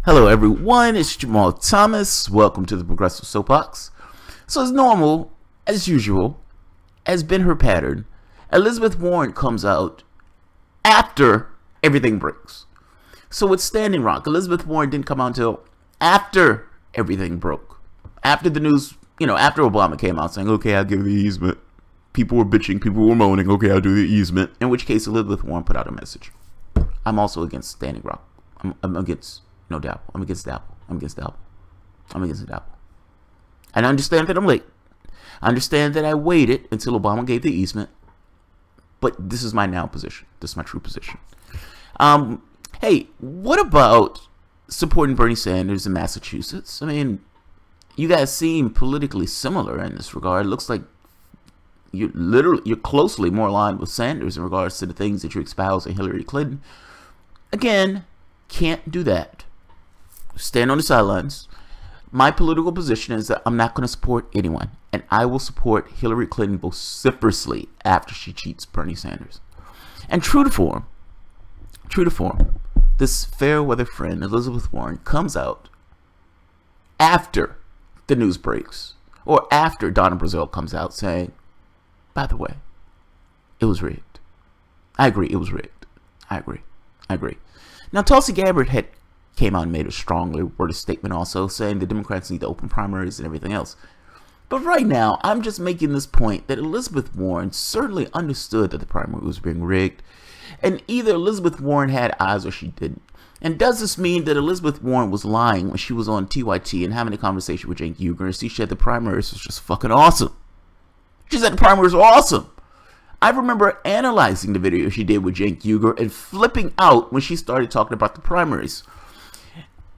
Hello everyone, it's Jamal Thomas. Welcome to the Progressive Soapbox. So as normal, as usual, has been her pattern, Elizabeth Warren comes out after everything breaks. So it's Standing Rock. Elizabeth Warren didn't come out until after everything broke. After the news, after Obama came out saying, okay, I'll give the easement. People were bitching, people were moaning, okay, I'll do the easement. In which case, Elizabeth Warren put out a message. I'm also against Standing Rock. I'm against... No doubt. I'm against the apple. I'm against the apple. I'm against the apple. And I understand that I'm late. I understand that I waited until Obama gave the easement. But this is my now position. This is my true position. Hey, what about supporting Bernie Sanders in Massachusetts? I mean, you guys seem politically similar in this regard. It looks like you're closely more aligned with Sanders in regards to the things that you espouse in Hillary Clinton. Again, can't do that. Stand on the sidelines. My political position is that I'm not going to support anyone, and I will support Hillary Clinton vociferously after she cheats Bernie Sanders. And true to form, this fair weather friend, Elizabeth Warren, comes out after the news breaks, or after Donna Brazile comes out saying, by the way, it was rigged. I agree, it was rigged. I agree. Now, Tulsi Gabbard came out and made a strongly worded statement also saying the Democrats need to open primaries and everything else. But right now, I'm just making this point that Elizabeth Warren certainly understood that the primary was being rigged. And either Elizabeth Warren had eyes or she didn't. And does this mean that Elizabeth Warren was lying when she was on TYT and having a conversation with Cenk Uygur and she said the primaries was just fucking awesome? She said the primaries were awesome. I remember analyzing the video she did with Cenk Uygur and flipping out when she started talking about the primaries.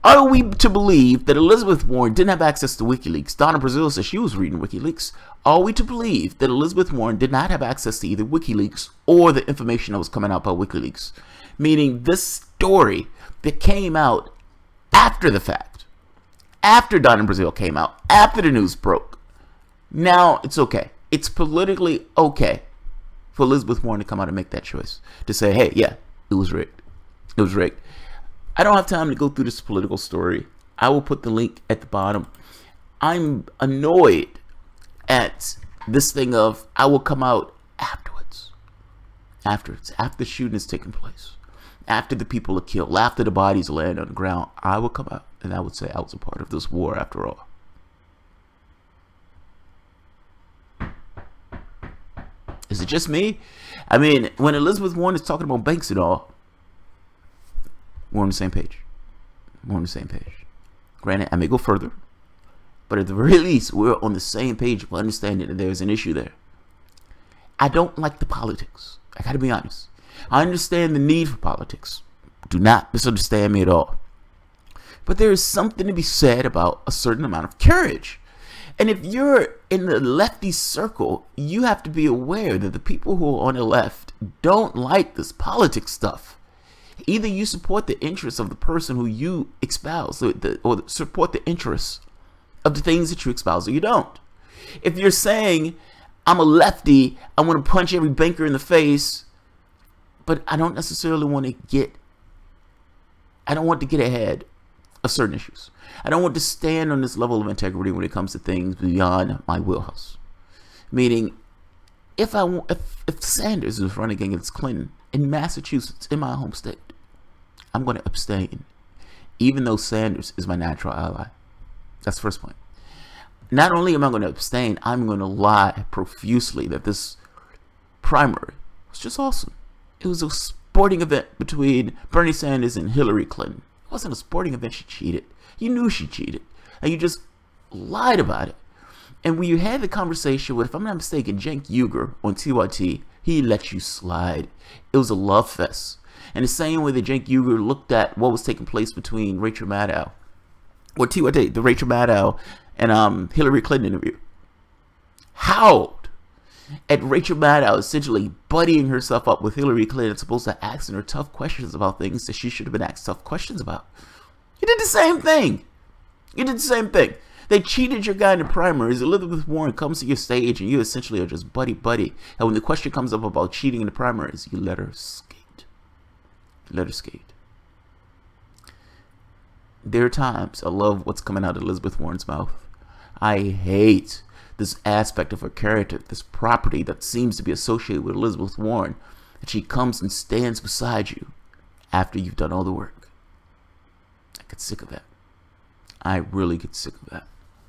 Are we to believe that Elizabeth Warren didn't have access to WikiLeaks? Donna Brazile says she was reading WikiLeaks. Are we to believe that Elizabeth Warren did not have access to either WikiLeaks or the information that was coming out by WikiLeaks? Meaning this story that came out after the fact, after Donna Brazile came out, after the news broke. Now it's okay. It's politically okay for Elizabeth Warren to come out and make that choice. To say, hey, yeah, it was rigged. It was rigged. I don't have time to go through this political story. I will put the link at the bottom. I'm annoyed at this thing of I will come out afterwards. After the shooting has taken place. After the people are killed. After the bodies land on the ground. I will come out and I would say I was a part of this war after all. Is it just me? I mean, when Elizabeth Warren is talking about banks and all, we're on the same page. We're on the same page. Granted, I may go further, but at the very least, we're on the same page of understanding that there's an issue there. I don't like the politics. I gotta be honest. I understand the need for politics. Do not misunderstand me at all. But there is something to be said about a certain amount of courage. And if you're in the lefty circle, you have to be aware that the people who are on the left don't like this politics stuff. Either you support the interests of the person who you espouse, or support the interests of the things that you espouse, or you don't. If you're saying, I'm a lefty, I want to punch every banker in the face, but I don't necessarily want to get ahead of certain issues. I don't want to stand on this level of integrity when it comes to things beyond my wheelhouse. Meaning, if Sanders is running against Clinton in Massachusetts, in my home state, I'm going to abstain, even though Sanders is my natural ally. That's the first point. Not only am I going to abstain, I'm going to lie profusely that this primary was just awesome. It was a sporting event between Bernie Sanders and Hillary Clinton. It wasn't a sporting event. She cheated. You knew she cheated, and you just lied about it. And when you had the conversation with, if I'm not mistaken, Cenk Uygur on TYT, he let you slide. It was a love fest. And the same way that Cenk Uygur looked at what was taking place between Rachel Maddow, or TYT, the Rachel Maddow and Hillary Clinton interview, howled at Rachel Maddow essentially buddying herself up with Hillary Clinton, supposed to asking her tough questions about things that she should have been asked tough questions about. You did the same thing. You did the same thing. They cheated your guy in the primaries. Elizabeth Warren comes to your stage and you essentially are just buddy-buddy. And when the question comes up about cheating in the primaries, you let her skate. Let her skate. There are times I love what's coming out of Elizabeth Warren's mouth. I hate this aspect of her character, this property that seems to be associated with Elizabeth Warren, that she comes and stands beside you after you've done all the work. I get sick of that. I really get sick of that.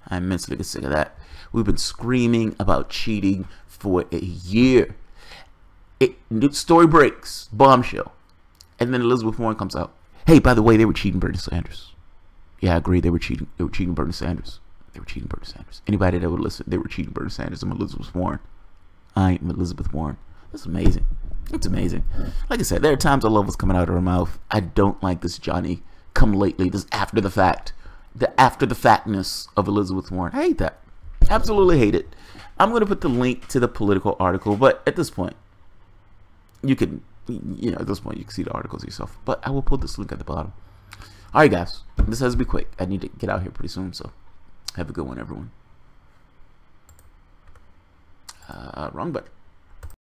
I immensely get sick of that. We've been screaming about cheating for a year. Story breaks, bombshell, and then Elizabeth Warren comes out. Hey, by the way, they were cheating Bernie Sanders. Yeah, I agree. They were cheating. They were cheating Bernie Sanders. They were cheating Bernie Sanders. Anybody that would listen, they were cheating Bernie Sanders. I'm Elizabeth Warren. I am Elizabeth Warren. That's amazing. It's amazing. Like I said, there are times I love what's coming out of her mouth. I don't like this Johnny come lately, this after the fact, the after the factness of Elizabeth Warren. I hate that. Absolutely hate it. I'm going to put the link to the Political article, but at this point, you can, at this point, you can see the articles yourself. But I will put this link at the bottom. All right, guys. This has to be quick. I need to get out here pretty soon, so have a good one, everyone. Wrong button.